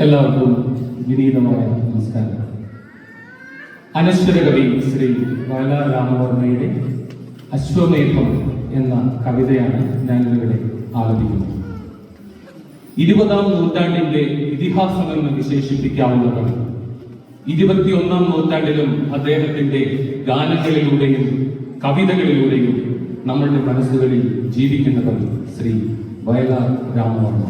എല്ലാവർക്കും വിനീതമായ നമസ്കാരം. അനശ്വര കവി ശ്രീ വയലാർ രാമവർമ്മയുടെ അശ്വമേധം എന്ന കവിതയാണ് ഞാനിവിടെ ആലപിക്കുന്നത്. 20-ാം നൂറ്റാണ്ടിന്റെ ഇതിഹാസമെന്ന് വിശേഷിപ്പിക്കാവുന്നതാണ്. 21-ാം നൂറ്റാണ്ടിലും അദ്ദേഹത്തിന്റെ ഗാനങ്ങളിലൂടെയും കവിതകളിലൂടെയും നമ്മളുടെ മനസ്സുകളിൽ ജീവിക്കുന്നതാണ് ശ്രീ വയലാർ രാമവർമ്മ.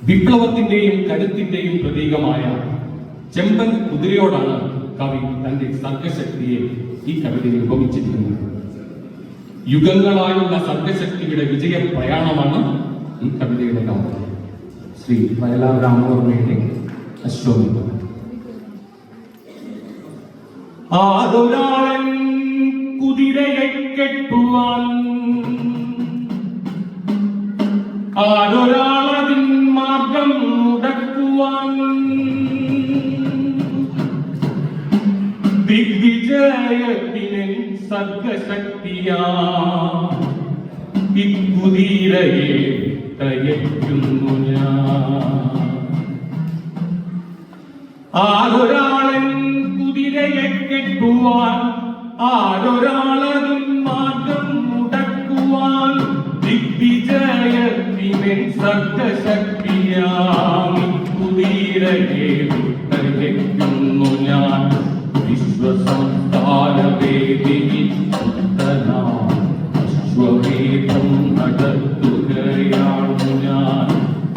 വിപ്ലവത്തിന്റെയും കരുത്തിന്റെയും പ്രതീകമായ ചെമ്പൻ കുതിരയോടാണ് കവി തന്റെ സർഗശക്തിയെ ഈ കവിതയിൽ ഉപമിച്ചിരിക്കുന്നത്. യുഗങ്ങളായുള്ള സർഗശക്തിയുടെ വിജയ പ്രയാണമാണ് ഈ കവിതയുടെ കാവ്യം. ശ്രീ വയലാർ രാമവർമ്മയുടെ അശ്വമേധം. ആരൊരാളൻ കുതിരയെ കെട്ടുവാൻ, ആരൊരാളതിൻ മാർഗം മുടക്കുവാൻ, ദിഗ്വിജയത്തിനെ സർഗശക്തിയാ ഇക്കുതിരയെ തയക്കുന്നു ഞാൻ. ആരൊരാളൻ കുതിരയെ കെട്ടുവാൻ, ആരൊരാളതിൻ മാർഗം മുടക്കുവാൻ, ദിഗ്വിജയത്തിനെ സർഗശക്തിയാം കുതിരയെ തയക്കുന്നു ഞാൻ. വിശ്വസംസ്കാരവേദിയിൽ പുത്തനാം അശ്വമേധം നടത്തുകയാണു ഞാൻ.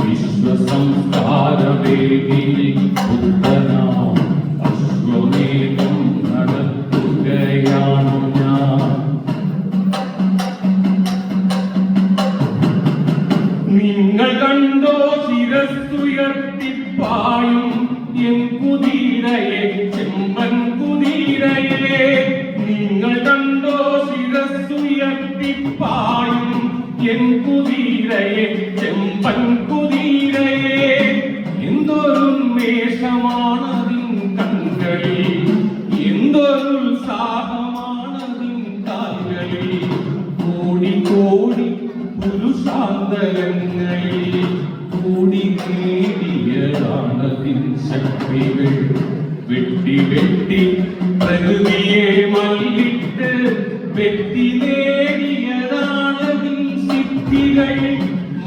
വിശ്വസംസ്കാരവേദിയിൽ പുത്തനാം അശ്വമേധം നടത്തുകയാണു ഞാൻ. നിങ്ങൾ കണ്ടോ ശിരസ്സുയർത്തിപ്പായും എൻ കുതിരയെ, ചെമ്പൻ കുതിരയെ. നിങ്ങൾ കണ്ടോ ശിരസ്സുയർത്തിപ്പായും എൻ കുതിരയെ, ചെമ്പൻ കുതിരയെ. എന്തൊരു മേഷമാണതിൻ കണ്ണുകളിൽ, എന്തൊരു ഉത്സാഹമാണതിൻ കാലുകളിൽ. കോടി കോടി പുരുഷാന്തരങ്ങളിൽ കൂടി നേടിയതാണതിൻ ശക്തികൾ. വെട്ടി വെട്ടി പ്രകൃതിയെ മല്ലിട്ട് വെട്ടി നേടിയതാണതിൻ സിദ്ധികൾ.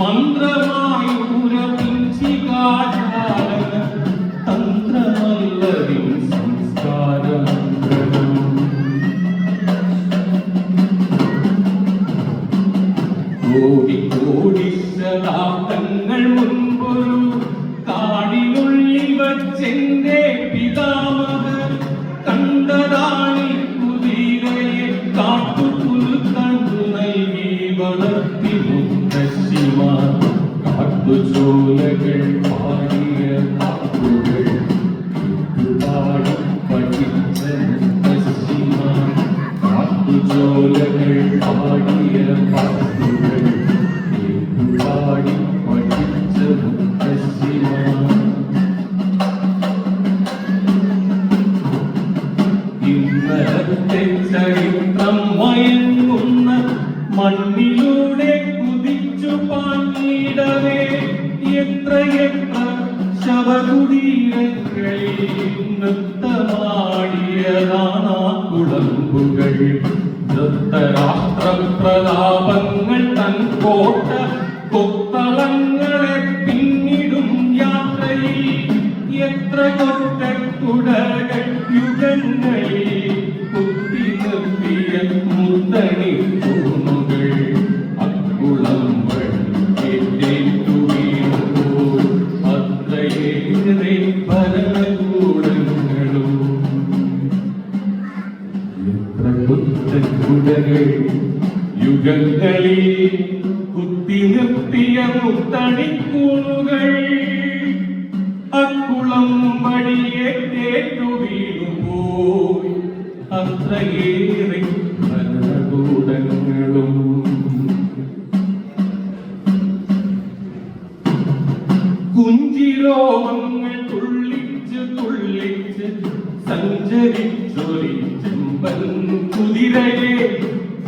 മന്ത്രമായി ഉറപ്പിച്ചികാചാര തന്ത്രമല്ലതിൻ സംസ്കാരമന്ത്രം. കോടി കോടി ശതാബ്ദങ്ങൾ മുൻപൊരു കാടിനുള്ളിൽ വച്ചെന്റെ പിതാമഹർ കണ്ടതാണി കുതിരയെ. കാട്ടുപുൽക്കണ്ടു നൽകി വളർത്തി മുത്തശ്ശിമാർ, കാട്ടുചോലകൾ പാടിയ പാട്ടുകൾ പാടി പഠിച്ച മുത്തശ്ശിമാർ, കാട്ടുചോലകൾ പാടിയ പാട്ടുകൾ പാടി പഠിച്ച മുത്തശ്ശിമാർ. ഇന്നലത്തെ ചരിത്രം മയങ്ങുന്ന മണ്ണിലൂടെ കുതിച്ചു പാഞ്ഞിടവേ എത്രയെത്ര ശവകുടീരങ്ങളിൽ നൃത്തമാടിയതാണാ കുളമ്പുകൾ. ധൃതരാഷ്ട്രപ്രതാപങ്ങൾ തൻ കോട്ട കൊത്തളങ്ങളെ പിന്നിടും യാത്രയിൽ എത്ര കൊറ്റക്കുടകൾ യുഗങ്ങളിൽ കുത്തി നിർത്തിയ മുത്തണി തൂണുകൾ. അക്കുളം വഴിയേറ്റു വീണുമ്പോൾ അത്രയേറെ ഭരണകൂടങ്ങളും എത്ര കൊറ്റക്കുടകൾ യുഗങ്ങളിൽ കുത്തി നിർത്തിയ മുത്തണിക്കൂണുകൾ. അക്കുളം വഴിയേറ്റു വീണുപോയി അത്രയേറെ ഭരണകൂടങ്ങളും. കുഞ്ചിരോമങ്ങൾ തുള്ളിച്ച് തുള്ളിച്ച് സഞ്ചരിച്ചൊരി ചെമ്പൻ കുതിരയെ.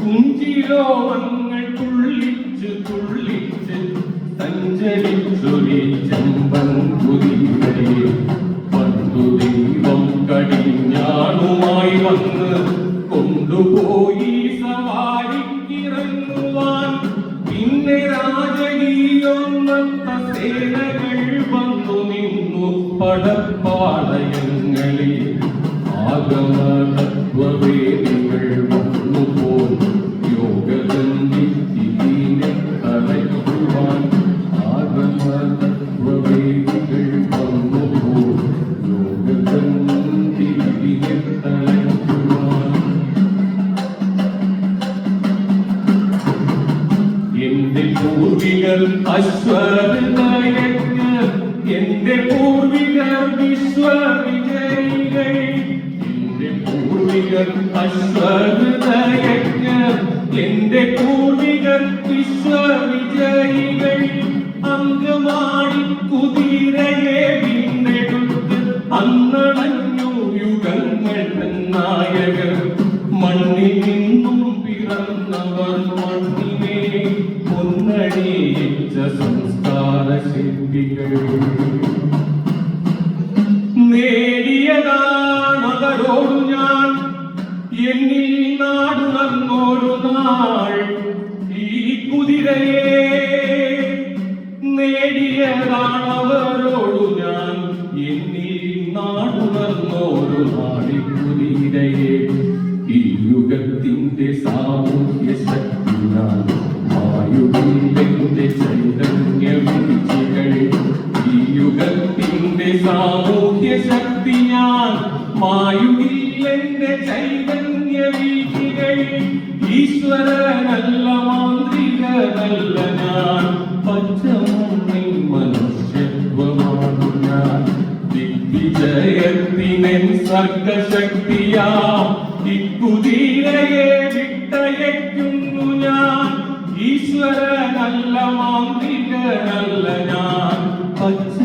കുഞ്ചിരോമങ്ങൾ തുള്ളിച്ച് തുള്ളിച്ച് സഞ്ചരിച്ചൊരു ചെമ്പൻ കുതിരയെ പണ്ടു ദൈവം കടിഞ്ഞാണുമായി വന്ന് കൊണ്ടുപോയി സവാരിക്കിറങ്ങുവാൻ. പിന്നെ രാജകീയൊന്നത്ത സേനകൾ വന്നു നിന്നു പടപ്പാളയങ്ങളിൽ. ആഗമതത്വവേദികൾ വന്നുപോൽ യോഗദണ്ഡിനെ തലയ്ക്കുവാൻ. ആഗമതത്വവേദികൾ വന്നുപോൽ യോഗദണ്ഡിനെ തലയ്ക്കുവാൻ. എന്റെ പൂർവികർ അശ്വതയജ്ഞ, എന്റെ പൂർവികർ വിശ്വവിജയികൾ. എന്റെ പൂർവികർ അശ്വതയജ്ഞ, എന്റെ പൂർവികർ വിശ്വവിജയികൾ. അങ്കമാടി കുതിരയെ വീണ്ടെടുത്ത് അന്നണഞ്ഞു യുഗങ്ങൾ നായകർ. മണ്ണിൽ നിന്നും പിറന്നവർ മണ്ണിനെ പൊന്നണിയിച്ച സംസ്കാര ശില്പികൾ. നേടിയതാണവരോടു ഞാൻ എന്നിൽ നാടുണർന്നൊരു നാൾ. ഈ കുതിരയെ നേടിയതാണവരോടു ഞാൻ എന്നിൽ നാടുണർന്നൊരു നാളി കുതിരയെ. ഈ യുഗത്തിന്റെ സാമൂഹ്യ ശക്തി ഞാൻ മായുകില്ലെന്റെ ചൈതന്യ വീഴ്ചകൾ. ഈ യുഗത്തിന്റെ സാമൂഹ്യ ശക്തി ഞാൻ മായുകില്ലെന്റെ ചൈതന്യ വീഴ്ചകൾ. ഈശ്വരനല്ല മാന്ത്രികനല്ല ഞാൻ, പച്ചമണ്ണിൽ മനുഷ്യത്വമാണു ഞാൻ. ദിഗ്വിജയത്തിനെൻ സർഗശക്തിയാം ഇക്കുതിരയെ വിട്ടയയ്ക്കുന്നു ഞാൻ. ഈശ്വരനല്ല മാന്ത്രികനല്ല ഞാൻ, പച്ച